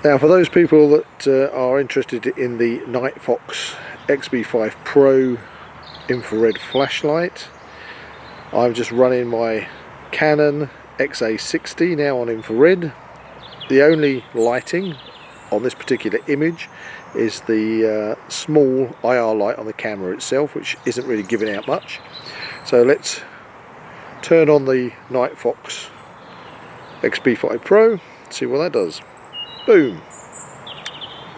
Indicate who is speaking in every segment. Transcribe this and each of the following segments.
Speaker 1: Now, for those people that are interested in the Nightfox XB5 Pro infrared flashlight, I'm just running my Canon XA60 now on infrared. The only lighting on this particular image is the small IR light on the camera itself, which isn't really giving out much. So let's turn on the Nightfox XB5 Pro, see what that does. Boom!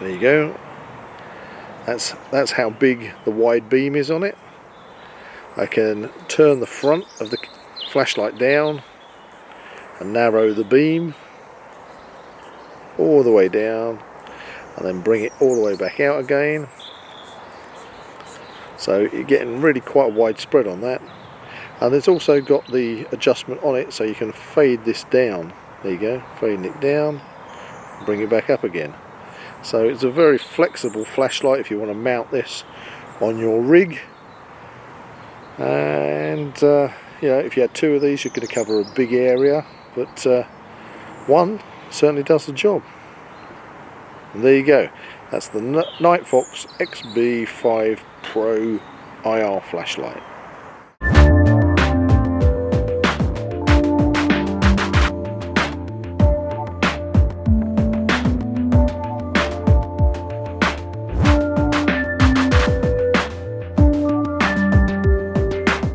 Speaker 1: There you go. That's how big the wide beam is on it. I can turn the front of the flashlight down and narrow the beam all the way down, and then bring it all the way back out again. So you're getting really quite a wide spread on that. And it's also got the adjustment on it, so you can fade this down. There you go, fading it down, bring it back up again. So it's a very flexible flashlight if you want to mount this on your rig. And you know, if you had two of these, you're going to cover a big area, but one certainly does the job. And there you go. That's the Nightfox XB5 Pro IR flashlight.